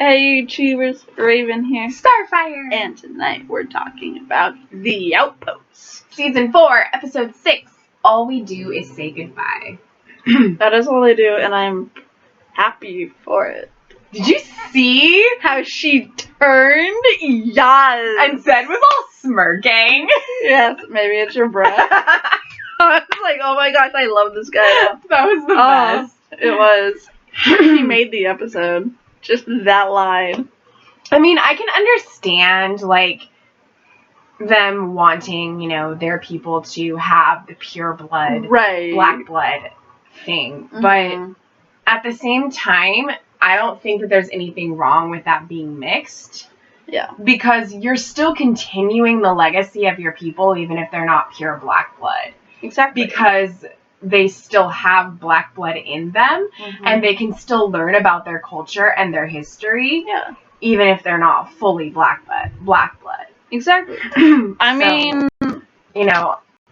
Hey YouTubers, Raven here. Starfire! And tonight we're talking about The Outpost. Season 4, Episode 6. All we do is say goodbye. That is all I do, and I'm happy for it. Did you see How she turned? Yes! and Zed was all smirking? Yes, maybe it's your breath. I was like, oh my gosh, I love this guy. That was the best. It was. He made the episode. Just that line. I mean, I can understand, like, them wanting, their people to have the pure blood, right, black blood thing. Mm-hmm. But at the same time, I don't think that there's anything wrong with that being mixed. Yeah. Because you're still continuing the legacy of your people, even if they're not pure black blood. Exactly. Because they still have black blood in them, and they can still learn about their culture and their history, even if they're not fully black blood. Exactly. I mean,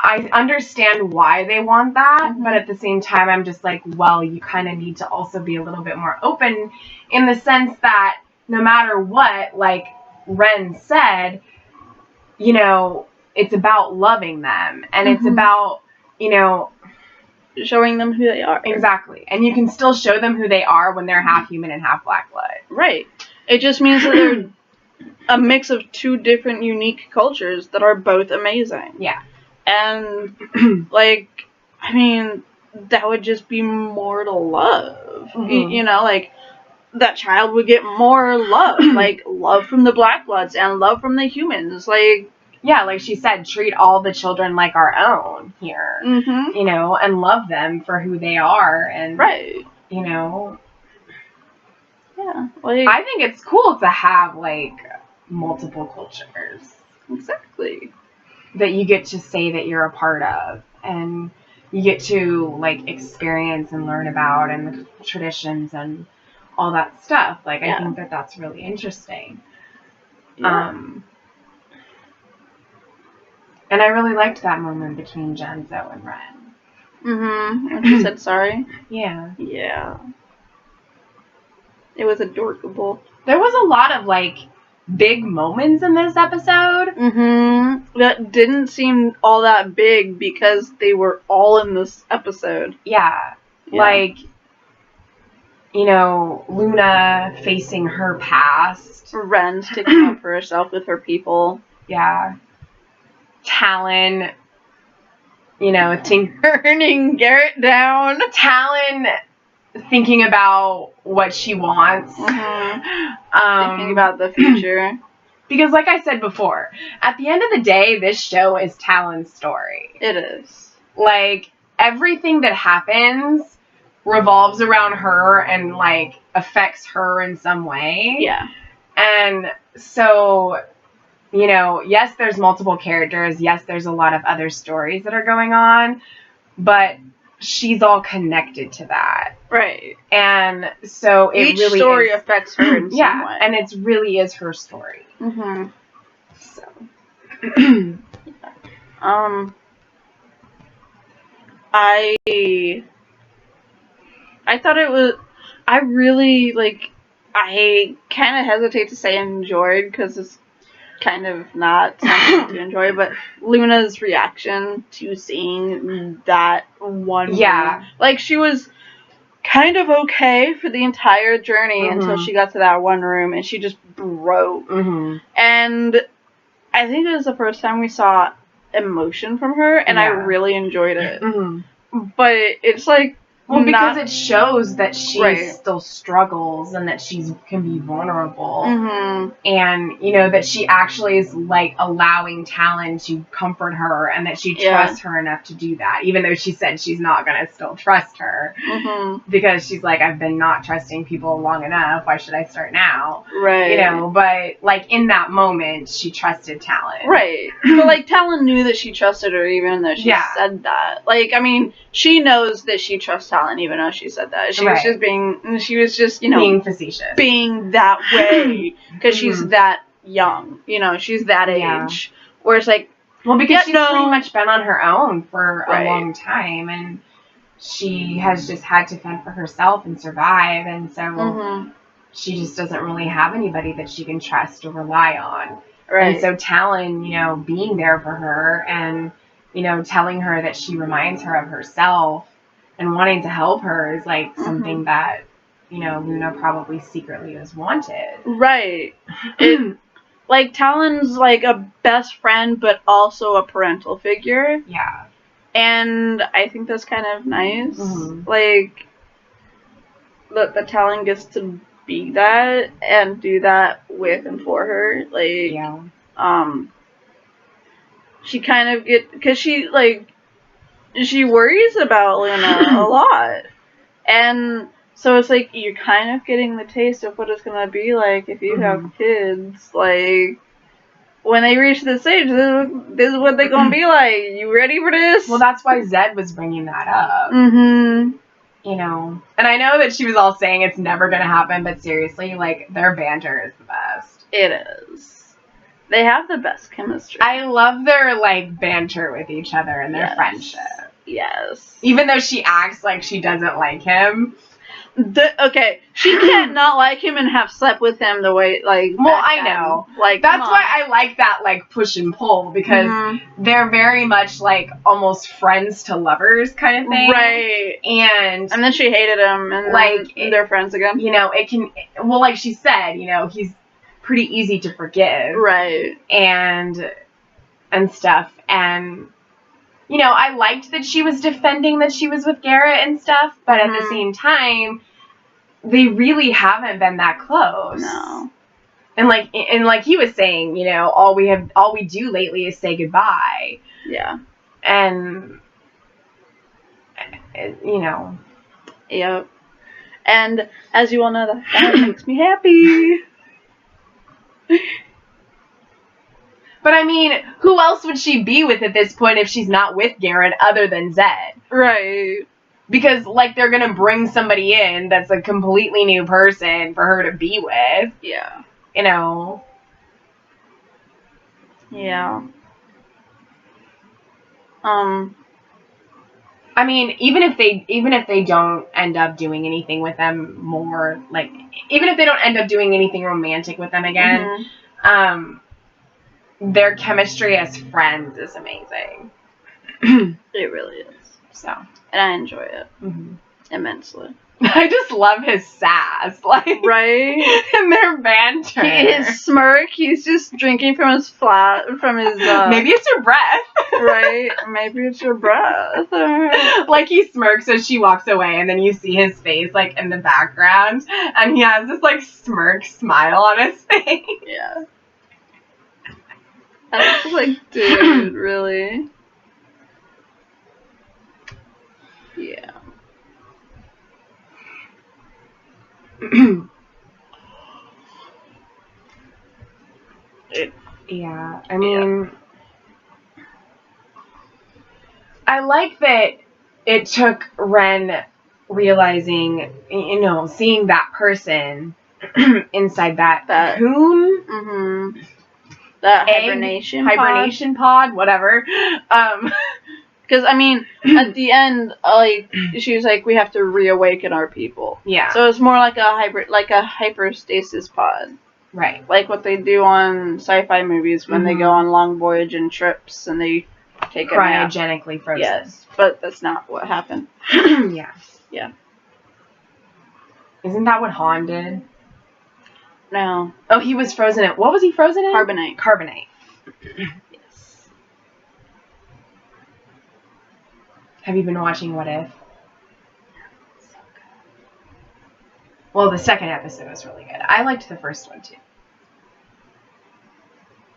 I understand why they want that, but at the same time, I'm just like, well, you kind of need to also be a little bit more open in the sense that no matter what, like Ren said, it's about loving them, and it's about, showing them who they are. Exactly. And you can still show them who they are when they're half human and half black blood. Right. It just means that they're a mix of two different unique cultures that are both amazing. Yeah. And, I mean, that would just be more to love. That child would get more love. Love from the black bloods and love from the humans. Yeah, like she said, treat all the children like our own here, and love them for who they are, and, right. Yeah, I think it's cool to have, multiple cultures. Exactly. That you get to say that you're a part of, and you get to, experience and learn about, and the traditions and all that stuff. I think that that's really interesting. Yeah. And I really liked that moment between Genzo and Ren. When she said sorry. Yeah. Yeah. It was adorable. There was a lot of, big moments in this episode. That didn't seem all that big because they were all in this episode. Yeah. Luna facing her past. Ren sticking up for herself with her people. Yeah. Talon, turning Garrett down. Talon thinking about what she wants. Thinking about the future. Because like I said before, at the end of the day, this show is Talon's story. It is. Everything that happens revolves around her and, affects her in some way. Yeah. And so, yes, there's multiple characters. Yes, there's a lot of other stories that are going on. But she's all connected to that. Right. And so each really story affects her in some way. And it really is her story. So. I thought it was, I really, I kind of hesitate to say enjoyed because it's kind of not something to enjoy, but Luna's reaction to seeing that one room. She was kind of okay for the entire journey until she got to that one room and she just broke. And I think it was the first time we saw emotion from her, and I really enjoyed it. But it's because it shows that she still struggles and that she can be vulnerable. And, that she actually is, allowing Talon to comfort her and that she trusts her enough to do that. Even though she said she's not going to still trust her. Because she's I've been not trusting people long enough. Why should I start now? Right. But, in that moment, she trusted Talon. Right. But, Talon knew that she trusted her even though she said that. She knows that she trusts Talon. Even though she said that, she was just being facetious, being that way because she's that young, she's that age. Where it's because she's pretty much been on her own for a long time, and she has just had to fend for herself and survive, and so she just doesn't really have anybody that she can trust or rely on. Right. And so Talon, being there for her and, telling her that she reminds her of herself and wanting to help her is like something that, Luna probably secretly has wanted. Right. Like, Talon's like a best friend, but also a parental figure. Yeah. And I think that's kind of nice. Mm-hmm. Like, the Talon gets to be that and do that with and for her. Like, yeah. She kind of because she worries about Luna a lot. And so it's like, you're kind of getting the taste of what it's going to be like if you have kids. Like, when they reach this age, this is what they're going to be like. You ready for this? Well, that's why Zed was bringing that up. Mm-hmm. And I know that she was all saying it's never going to happen, but seriously, like, their banter is the best. It is. They have the best chemistry. I love their, like, banter with each other and their friendship. Yes. Even though she acts like she doesn't like him. Okay, she can't not like him and have slept with him the way, like... Well, I know. Like, that's why I like that, like, push and pull, because they're very much, like, almost friends to lovers kind of thing. Right. And then she hated him, and like, they're friends again. It can... Well, like she said, he's pretty easy to forgive. Right. And stuff, and... I liked that she was defending that she was with Garrett and stuff, but at the same time, they really haven't been that close. No. And like he was saying, all we do lately is say goodbye. Yeah. And Yep. And as you all know, that makes me happy. But I mean, who else would she be with at this point if she's not with Garrett other than Zed? Right. Because, like, they're gonna bring somebody in that's a completely new person for her to be with. Yeah. Yeah. I mean, even if they don't end up doing anything with them more, like, even if they don't end up doing anything romantic with them again, their chemistry as friends is amazing. It really is. So. And I enjoy it. Immensely. I just love his sass, like, right? And their banter. His smirk, he's just drinking from his maybe it's your breath. Right? Maybe it's your breath. Like, he smirks as she walks away, and then you see his face, like, in the background, and he has this, like, smirk smile on his face. Yeah. I was like, dude, really? Yeah. Yeah, I mean, I like that it took Ren realizing, seeing that person inside that cocoon. That hibernation pod, whatever. Because, I mean, at the end, like, she was like, we have to reawaken our people. Yeah. So it's more like a hyperstasis pod. Right. Like what they do on sci-fi movies when they go on long voyage and trips and they take a nap. Cryogenically frozen. Yes, but that's not what happened. Yeah. Yeah. Isn't that what Han did? No. Oh, he was frozen in... What was he frozen in? Carbonite. Yes. Have you been watching What If? So good. Well, the second episode was really good. I liked the first one, too.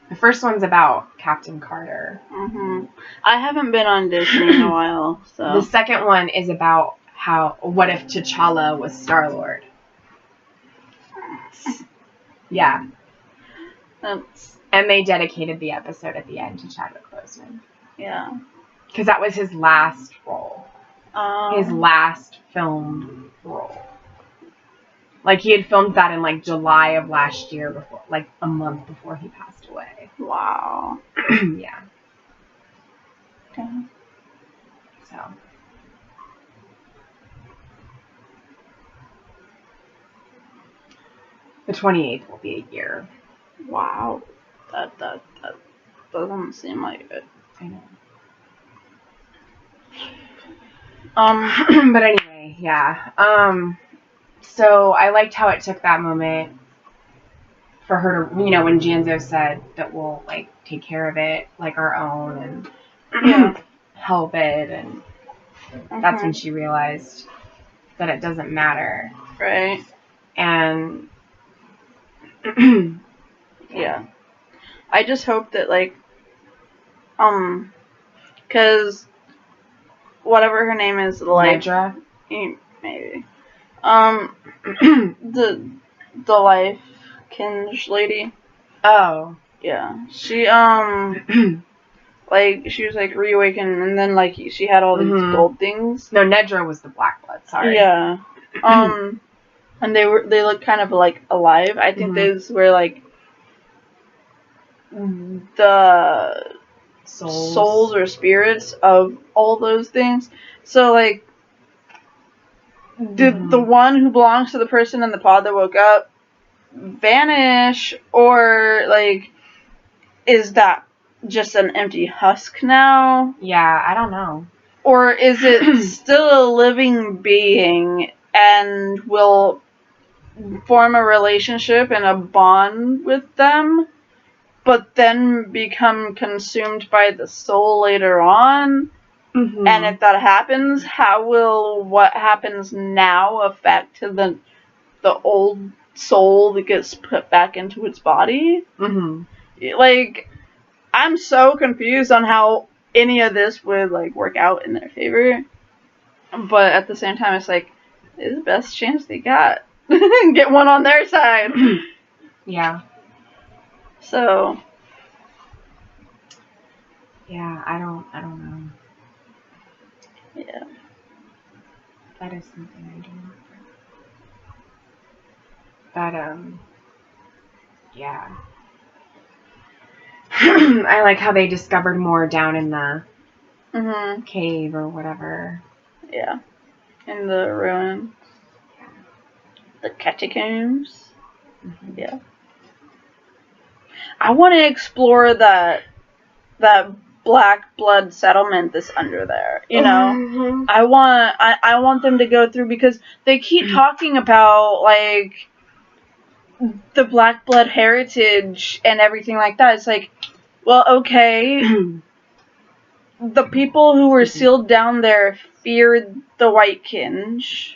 The first one's about Captain Carter. I haven't been on Disney in a while, so... The second one is about what if T'Challa was Star-Lord? Yeah. And they dedicated the episode at the end to Chadwick Boseman. Yeah. Because that was his last role. His last filmed role. Like, he had filmed that in, like, July of last year, before, like, a month before he passed away. Wow. Yeah. Okay. So. The 28th will be a year. Wow. That doesn't seem like it. I know. Um, But anyway, yeah. So I liked how it took that moment for her to, when Janzo said that we'll, like, take care of it like our own and help it, and that's when she realized that it doesn't matter. Right. And yeah. I just hope that, like, because whatever her name is, Nedra? Maybe. The life Kinge lady. Oh. Yeah. She, like, she was, like, reawakened, and then, like, she had all these gold things. No, Nedra was the black blood, sorry. Yeah. And they looked kind of, like, alive. I think those were, like, the souls or spirits of all those things. So, like, did the one who belongs to the person in the pod that woke up vanish, or, like, is that just an empty husk now? Yeah, I don't know. Or is it still a living being and will form a relationship and a bond with them, but then become consumed by the soul later on? And if that happens, how will what happens now affect the old soul that gets put back into its body? Like, I'm so confused on how any of this would, like, work out in their favor. But at the same time, it's like, it's the best chance they got. Get one on their side. Yeah. So. Yeah, I don't know. Yeah. That is something I do not. But, yeah. I like how they discovered more down in the cave or whatever. Yeah. In the ruins. Yeah. The catacombs. Yeah. I want to explore that black blood settlement that's under there. You know, I want them to go through, because they keep talking about, like, the black blood heritage and everything like that. It's like, well, okay, the people who were sealed down there feared the White Kinge,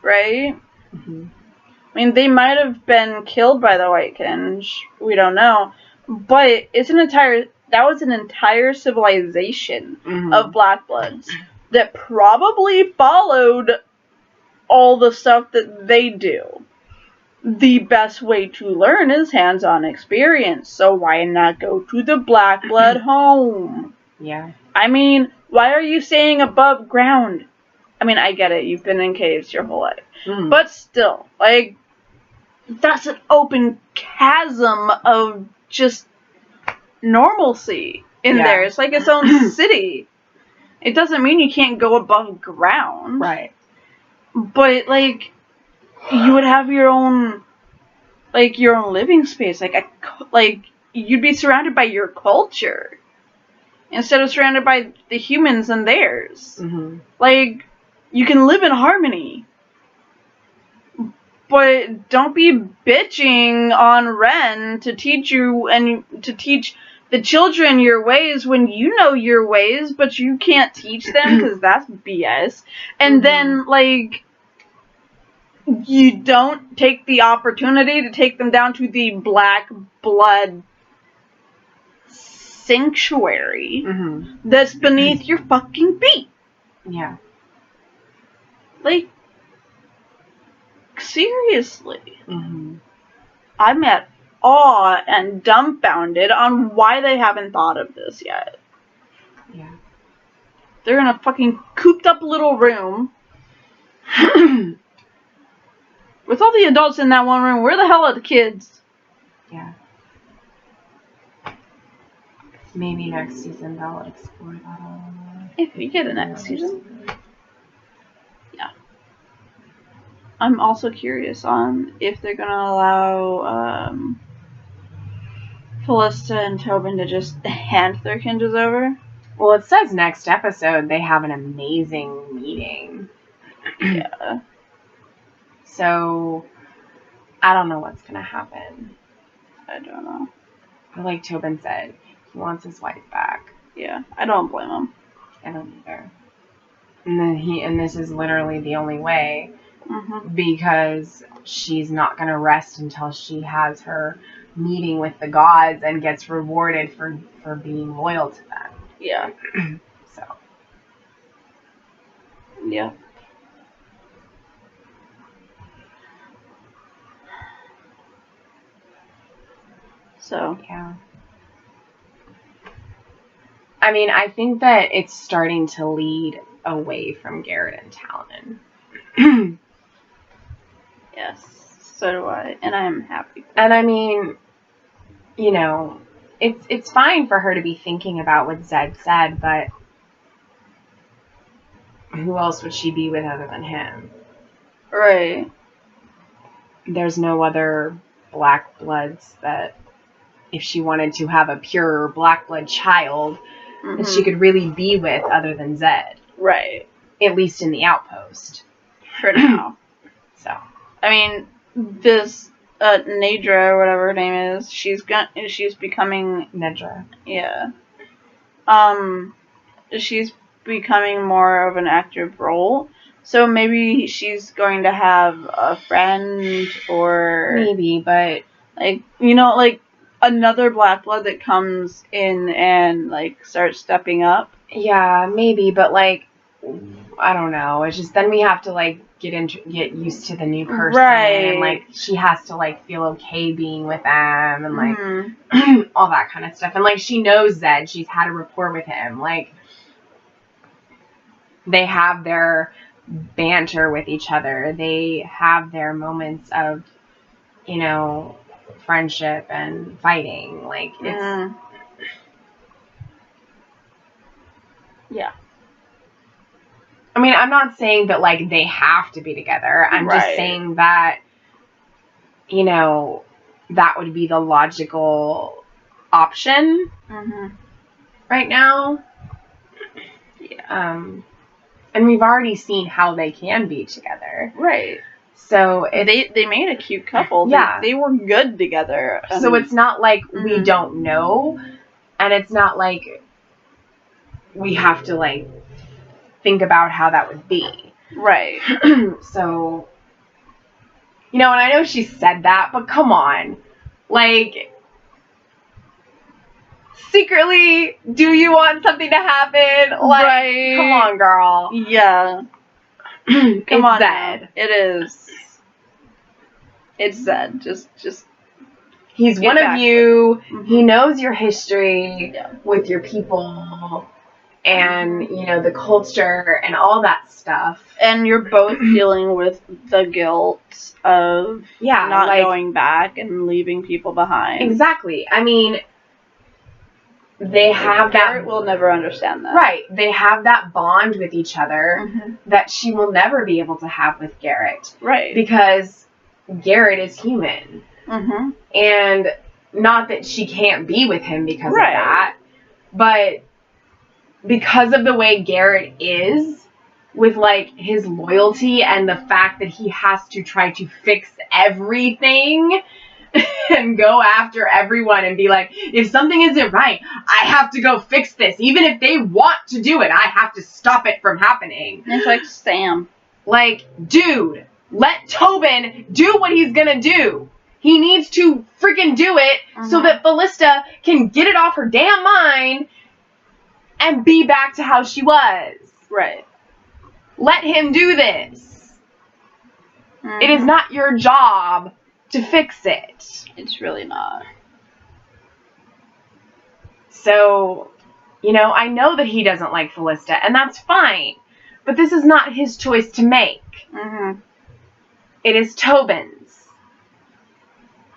right? I mean, they might have been killed by the White Kinge. We don't know. But that was an entire civilization of Black Bloods that probably followed all the stuff that they do. The best way to learn is hands-on experience, so why not go to the Black Blood home? Yeah. I mean, why are you staying above ground? I mean, I get it, you've been in caves your whole life. But still, like, that's an open chasm of just normalcy in there. It's like its own city. It doesn't mean you can't go above ground. Right. But, like, you would have your own living space. Like, you'd be surrounded by your culture instead of surrounded by the humans and theirs. Like, you can live in harmony. But don't be bitching on Ren to teach you and to teach the children your ways when you know your ways, but you can't teach them because that's BS. And then, like, you don't take the opportunity to take them down to the Black Blood Sanctuary that's beneath your fucking feet. Yeah. Like, seriously. I'm at awe and dumbfounded on why they haven't thought of this yet. Yeah. They're in a fucking cooped up little room with all the adults in that one room. Where the hell are the kids? Yeah. Maybe next season they'll explore that a little more. If we get a next season. Yeah. I'm also curious on if they're gonna allow Felista and Tobin to just hand their kindreds over. Well, it says next episode they have an amazing meeting. Yeah. So, I don't know what's gonna happen. I don't know. Like Tobin said, he wants his wife back. Yeah, I don't blame him. I don't either. And this is literally the only way, because she's not gonna rest until she has her meeting with the gods and gets rewarded for being loyal to them. Yeah. So. Yeah. So. Yeah. I mean, I think that it's starting to lead away from Garrett and Talon. Yes, so do I, and I'm happy. And I mean, you know, it's fine for her to be thinking about what Zed said, but who else would she be with other than him? Right. There's no other black bloods that, if she wanted to have a pure black blood child, that she could really be with other than Zed. Right. At least in the Outpost. For now. So. I mean, this Nadra, or whatever her name is, she's becoming Nedra. Yeah. She's becoming more of an active role. So maybe she's going to have a friend, or maybe, but like, you know, like another black blood that comes in and like starts stepping up. Yeah, maybe, but like, I don't know. It's just then we have to like get used to the new person, right? And like she has to like feel okay being with them, and like all that kind of stuff. And like she knows Zed. She's had a rapport with him. Like they have their banter with each other. They have their moments of, you know, friendship and fighting. Like it's yeah. I mean, I'm not saying that, like, they have to be together. I'm just saying that, you know, that would be the logical option right now. Yeah. And we've already seen how they can be together. Right. So they made a cute couple. Yeah. They were good together. So it's not like we don't know, and it's not like we have to, like, think about how that would be. Right. So, you know, and I know she said that, but come on. Like, secretly, do you want something to happen? Like, right. Come on, girl. Yeah. Come on, Zed. It is. It's Zed. Just. He's one of you. He knows your history with your people. And, you know, the culture and all that stuff. And you're both dealing with the guilt of not going back and leaving people behind. Exactly. I mean, they have Garrett will never understand that. Right. They have that bond with each other that she will never be able to have with Garrett. Right. Because Garrett is human. And not that she can't be with him because of that, but because of the way Garrett is, with, like, his loyalty and the fact that he has to try to fix everything and go after everyone and be like, if something isn't right, I have to go fix this. Even if they want to do it, I have to stop it from happening. It's like Sam. Like, dude, let Tobin do what he's gonna do. He needs to freaking do it so that Felista can get it off her damn mind and be back to how she was. Right. Let him do this. It is not your job to fix it. It's really not. So, you know, I know that he doesn't like Felista, and that's fine. But this is not his choice to make. It is Tobin's.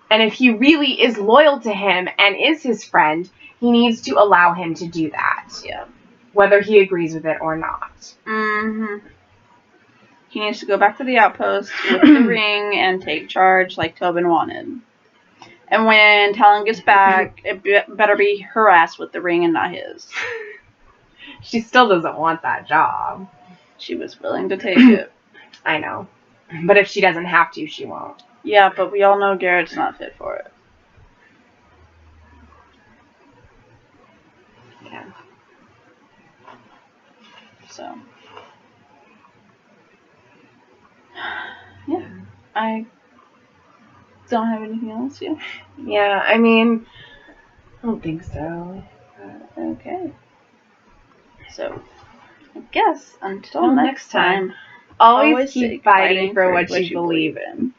And if he really is loyal to him and is his friend, he needs to allow him to do that. Yeah. Whether he agrees with it or not. he needs to go back to the Outpost with the ring and take charge like Tobin wanted. And when Talon gets back, it better be her ass with the ring and not his. She still doesn't want that job. She was willing to take it. I know. But if she doesn't have to, she won't. Yeah, but we all know Garrett's not fit for it. Yeah. So. Yeah. I don't have anything else, yeah. Yeah, I mean, I don't think so. Okay. So, I guess until next time, always keep fighting for what you believe in.